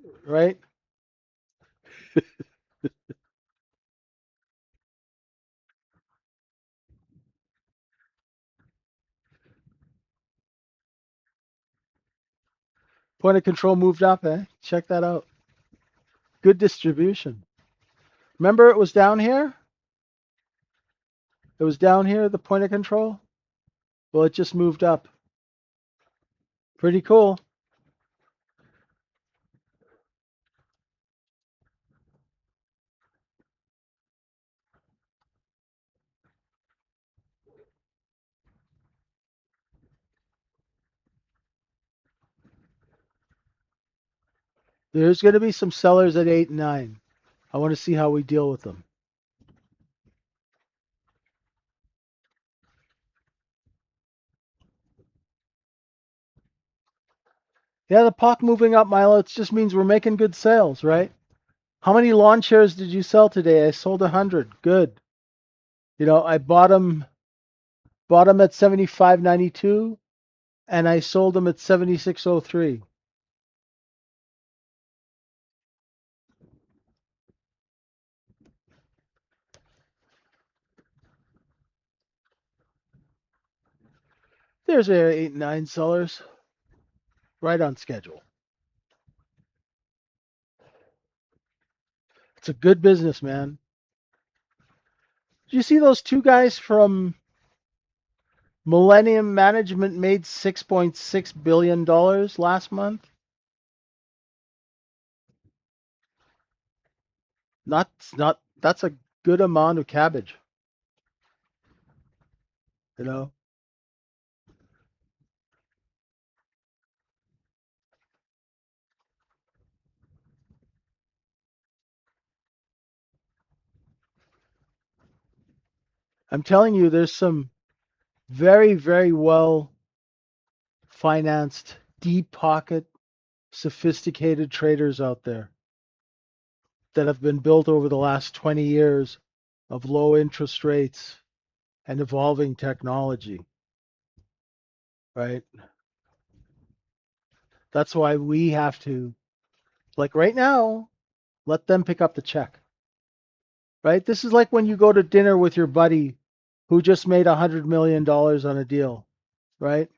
Point of control moved up, eh? Check that out. Good distribution. Remember it was down here? It was down here, the point of control? Well, it just moved up. Pretty cool. There's going to be some sellers at 8 and 9. I want to see how we deal with them. Yeah, the POC moving up, Milo, it just means we're making good sales, right? How many lawn chairs did you sell today? I sold 100. Good. I bought them at 75.92 and I sold them at 76.03. There's our 8 and 9 sellers. Right on schedule. It's a good business, man. Did you see those two guys from Millennium Management made $6.6 billion last month? Not that's a good amount of cabbage, you know. I'm telling you, there's some very, very well financed, deep pocket, sophisticated traders out there that have been built over the last 20 years of low interest rates and evolving technology, right? That's why we have to, like right now, let them pick up the check, right? This is like when you go to dinner with your buddy who just made $100 million on a deal, right?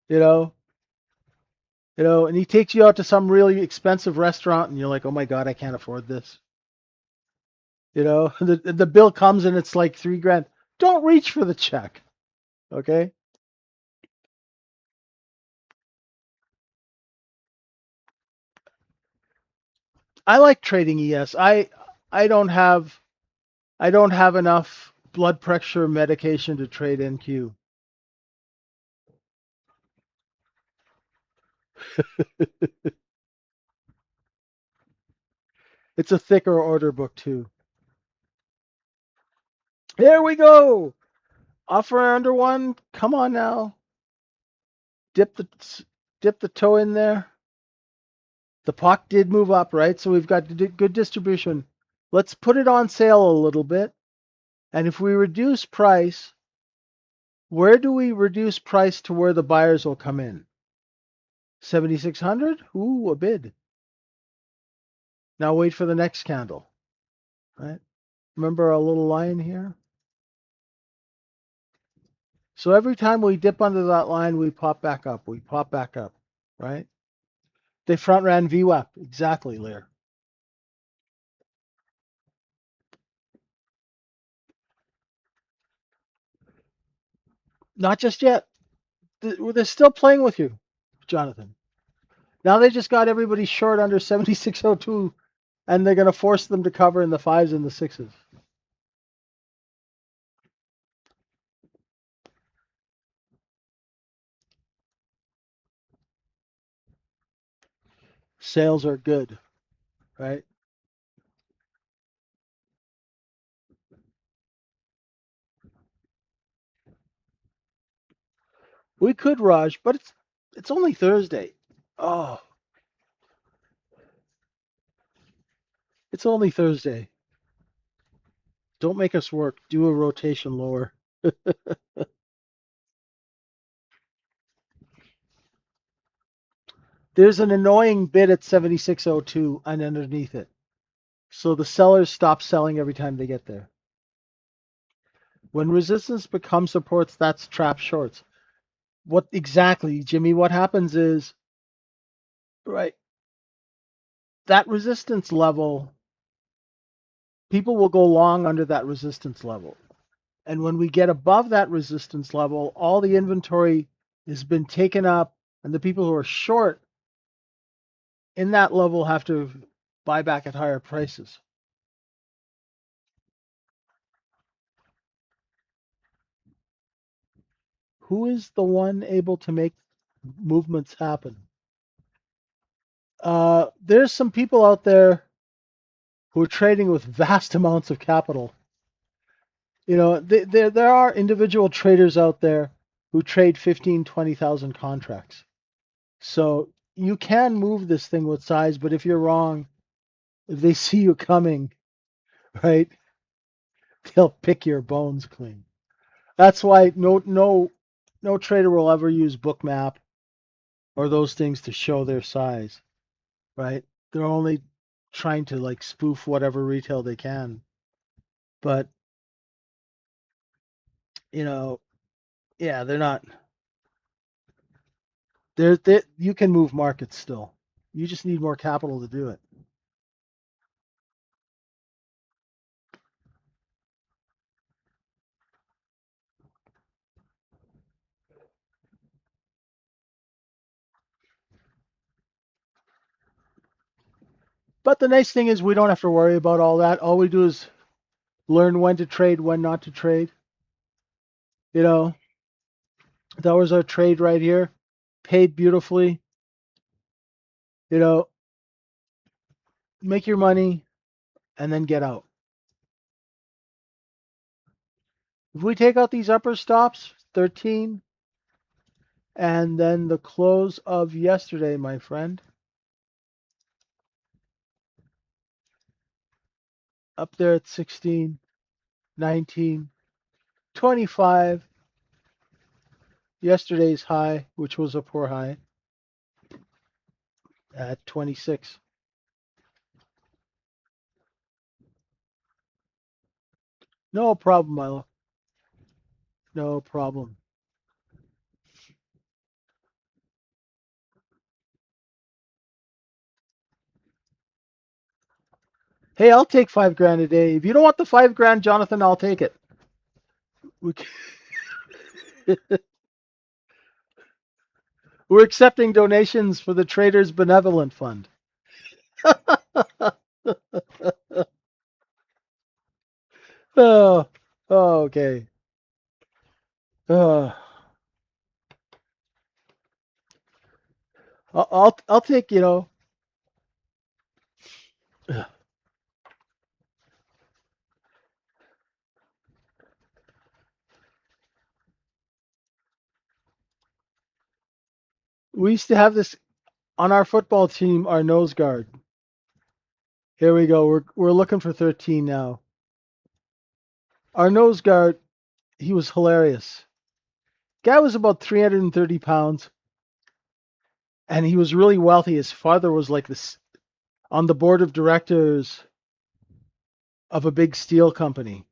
You know, and he takes you out to some really expensive restaurant, and you're like, oh my god, I can't afford this. The bill comes and it's like $3,000. Don't reach for the check. Okay. I like trading ES. I don't have enough blood pressure medication to trade NQ. It's a thicker order book too. Here we go. Offer under one. Come on now. Dip the dip the toe in there. The puck did move up, right? So we've got good distribution. Let's put it on sale a little bit. And if we reduce price, where do we reduce price to where the buyers will come in? 7,600? Ooh, a bid. Now wait for the next candle, right? Remember our little line here? So every time we dip under that line, we pop back up. We pop back up, right? They front ran VWAP. Exactly, Lear. Not just yet. They're still playing with you, Jonathan. Now they just got everybody short under 7602, and they're going to force them to cover in the fives and the sixes. Sales are good, right? We could, Raj, but it's only Thursday. Oh, it's only Thursday. Don't make us work. Do a rotation lower. There's an annoying bid at 7602 and underneath it. So the sellers stop selling every time they get there. When resistance becomes supports, that's trap shorts. What exactly, Jimmy? What happens is, right, that resistance level, people will go long under that resistance level. And when we get above that resistance level, all the inventory has been taken up, and the people who are short in that level have to buy back at higher prices. Who is the one able to make movements happen? There's some people out there who are trading with vast amounts of capital. There are individual traders out there who trade 15, 20,000 contracts. So you can move this thing with size, but if you're wrong, if they see you coming, right, they'll pick your bones clean. That's why no trader will ever use Bookmap or those things to show their size, right? They're only trying to like spoof whatever retail they can. But, you know, yeah, they're not. You can move markets still. You just need more capital to do it. But the nice thing is we don't have to worry about all that. All we do is learn when to trade, when not to trade. You know, that was our trade right here. Paid beautifully. You know, make your money and then get out. If we take out these upper stops, 13, and then the close of yesterday, my friend, up there at 16, 19, 25, yesterday's high, which was a poor high, at 26. No problem, Milo. No problem. Hey, I'll take 5 grand a day. If you don't want the 5 grand, Jonathan, I'll take it. We're accepting donations for the Traders Benevolent Fund. Oh, oh, okay. Uh, I'll take, we used to have this on our football team, our nose guard. Here we go. We're looking for 13 now. Our nose guard, he was hilarious. Guy was about 330 pounds, and he was really wealthy. His father was like this on the board of directors of a big steel company.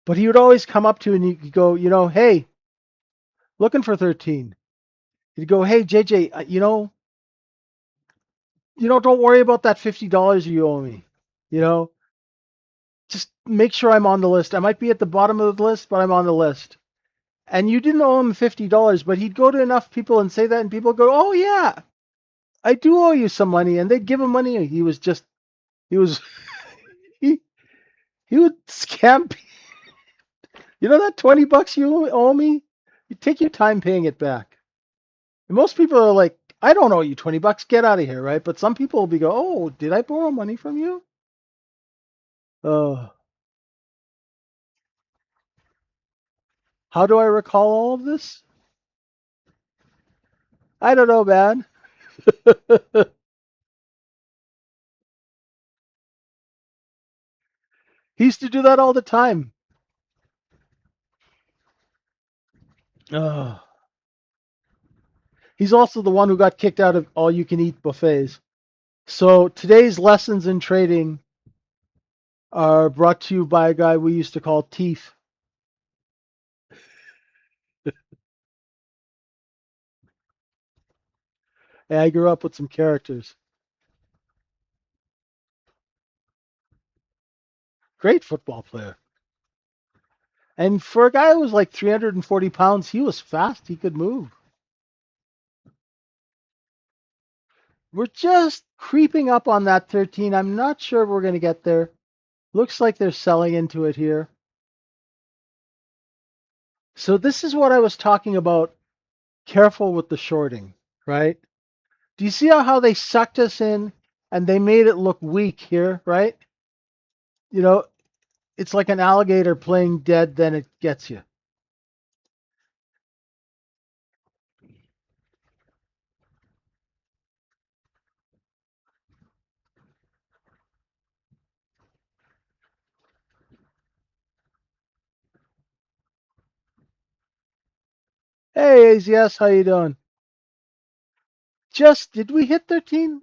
But he would always come up to you and he'd go, hey, looking for 13. He'd go, hey, JJ, don't worry about that $50 you owe me. You know, just make sure I'm on the list. I might be at the bottom of the list, but I'm on the list. And you didn't owe him $50, but he'd go to enough people and say that, and people go, oh, yeah, I do owe you some money. And they'd give him money. He was, he, he would scam. That $20 you owe me? You take your time paying it back. And most people are like, I don't owe you $20. Get out of here, right? But some people will be go, oh, did I borrow money from you? Oh, how do I recall all of this? I don't know, man. He used to do that all the time. Oh. He's also the one who got kicked out of all-you-can-eat buffets. So today's lessons in trading are brought to you by a guy we used to call Teeth. And I grew up with some characters. Great football player. And for a guy who was like 340 pounds, he was fast. He could move. We're just creeping up on that 13. I'm not sure we're going to get there. Looks like they're selling into it here. So this is what I was talking about. Careful with the shorting, right? Do you see how they sucked us in and they made it look weak here, right? You know, it's like an alligator playing dead, then it gets you. Hey, AZS, how you doing? Did we hit 13?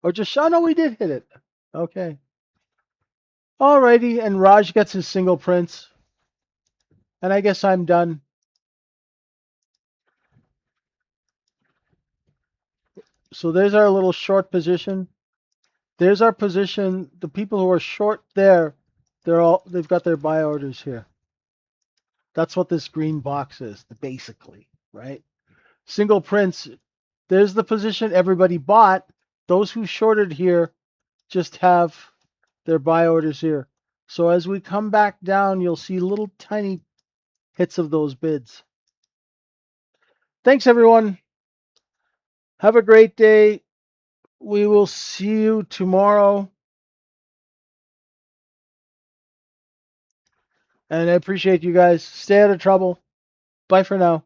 Or just, oh no, we did hit it. Okay. Alrighty, and Raj gets his single prints. And I guess I'm done. So there's our little short position. There's our position. The people who are short there, they've got their buy orders here. That's what this green box is, basically, right? Single prints, there's the position everybody bought. Those who shorted here just have their buy orders here. So as we come back down, you'll see little tiny hits of those bids. Thanks, everyone. Have a great day. We will see you tomorrow. And I appreciate you guys. Stay out of trouble. Bye for now.